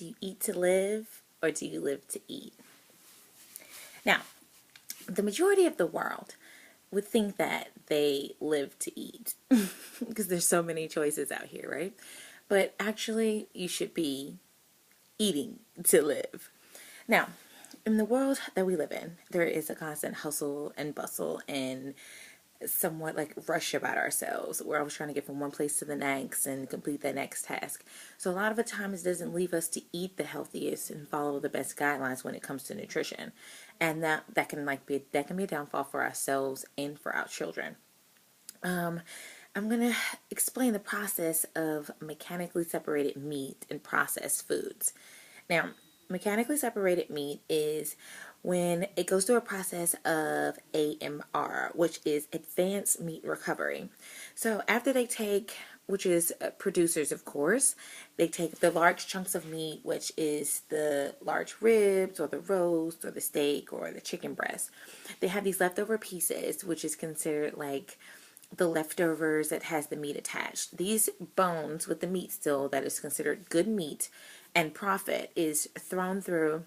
Do you eat to live or do you live to eat? Now, the majority of the world would think that they live to eat because there's so many choices out here, right? But actually, you should be eating to live. Now, in the world that we live in, there is a constant hustle and bustle and somewhat like rush about ourselves. We're always trying to get from one place to the next and complete the next task. So a lot of the times it doesn't leave us to eat the healthiest and follow the best guidelines when it comes to nutrition. And that can be a downfall for ourselves and for our children. I'm going to explain the process of mechanically separated meat and processed foods. Now, mechanically separated meat is when it goes through a process of AMR, which is advanced meat recovery. So after they take, which is producers, of course, they take the large chunks of meat, which is the large ribs or the roast or the steak or the chicken breast. They have these leftover pieces, which is considered like the leftovers that has the meat attached. These bones with the meat still that is considered good meat and profit is thrown through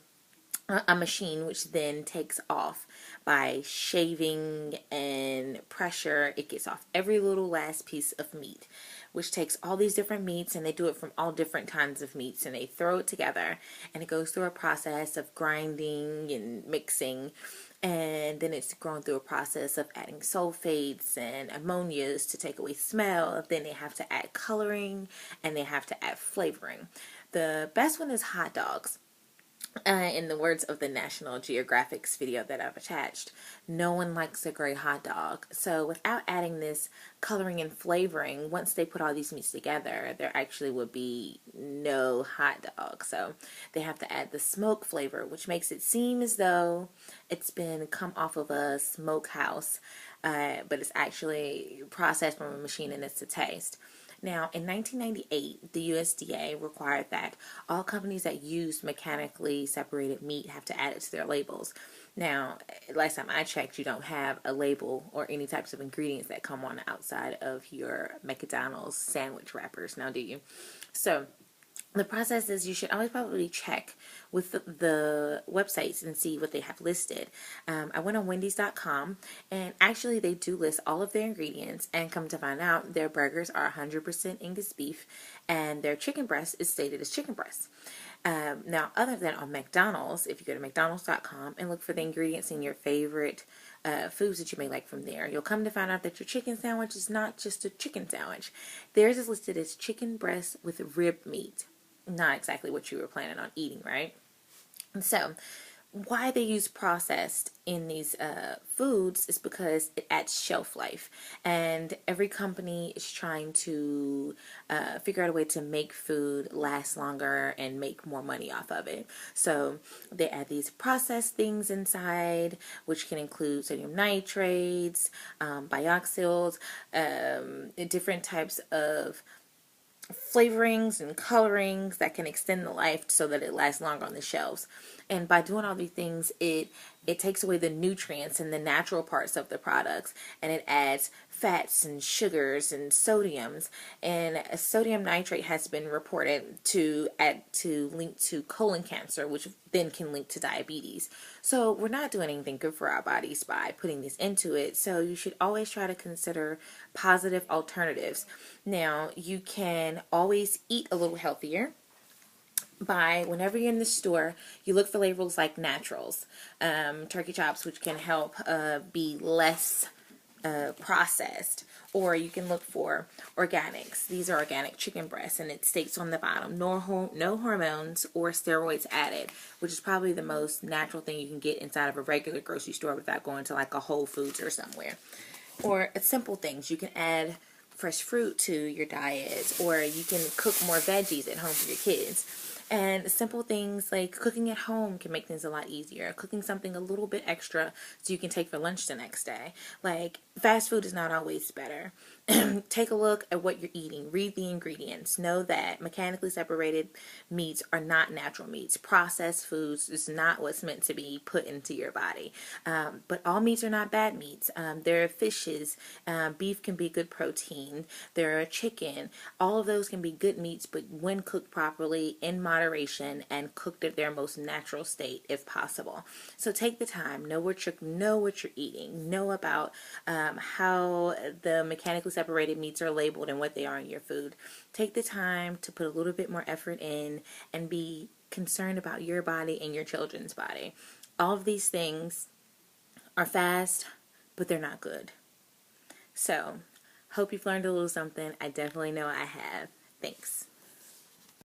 a machine, which then takes off by shaving and pressure. It gets off every little last piece of meat, which takes all these different meats, and they do it from all different kinds of meats, and they throw it together, and it goes through a process of grinding and mixing, and then it's going through a process of adding sulfates and ammonias to take away smell. Then they have to add coloring, and they have to add flavoring. The best one is hot dogs. In the words of the National Geographic's video that I've attached, no one likes a gray hot dog. So without adding this coloring and flavoring, once they put all these meats together, there actually would be no hot dog. So they have to add the smoke flavor, which makes it seem as though it's been come off of a smokehouse, but it's actually processed from a machine and it's a taste. Now, in 1998, the USDA required that all companies that used mechanically separated meat have to add it to their labels. Now, last time I checked, you don't have a label or any types of ingredients that come on the outside of your McDonald's sandwich wrappers, now do you? So, the process is you should always probably check with the websites and see what they have listed. I went on Wendy's.com, and actually they do list all of their ingredients, and come to find out their burgers are 100% Angus beef, and their chicken breast is stated as chicken breast. Now, other than on McDonald's, if you go to McDonald's.com and look for the ingredients in your favorite foods that you may like from there, you'll come to find out that your chicken sandwich is not just a chicken sandwich. Theirs is listed as chicken breast with rib meat. Not exactly what you were planning on eating, right? And so, why they use processed in these foods is because it adds shelf life, and every company is trying to figure out a way to make food last longer and make more money off of it. So they add these processed things inside, which can include sodium nitrates, bioxyls, different types of flavorings and colorings that can extend the life so that it lasts longer on the shelves. And by doing all these things, it takes away the nutrients and the natural parts of the products, and it adds fats and sugars and sodiums. And sodium nitrate has been reported to link to colon cancer, which then can link to diabetes. So we're not doing anything good for our bodies by putting this into it. So you should always try to consider positive alternatives. Now, you can always eat a little healthier by, whenever you're in the store, you look for labels like naturals, turkey chops, which can help be less processed, or you can look for organics. These are organic chicken breasts, and it states on the bottom, no hormones or steroids added, which is probably the most natural thing you can get inside of a regular grocery store without going to like a Whole Foods or somewhere. Or simple things, you can add fresh fruit to your diet, or you can cook more veggies at home for your kids. And simple things like cooking at home can make things a lot easier. Cooking something a little bit extra so you can take for lunch the next day. Like, fast food is not always better. Take a look at what you're eating. Read the ingredients. Know that mechanically separated meats are not natural meats. Processed foods is not what's meant to be put into your body. But all meats are not bad meats. There are fishes. Beef can be good protein. There are chicken. All of those can be good meats, but when cooked properly in moderation, moderation and cooked at their most natural state if possible. So take the time, know what you're eating, know about how the mechanically separated meats are labeled and what they are in your food. Take the time to put a little bit more effort in and be concerned about your body and your children's body. All of these things are fast, but they're not good. So, hope you've learned a little something. I definitely know I have. Thanks.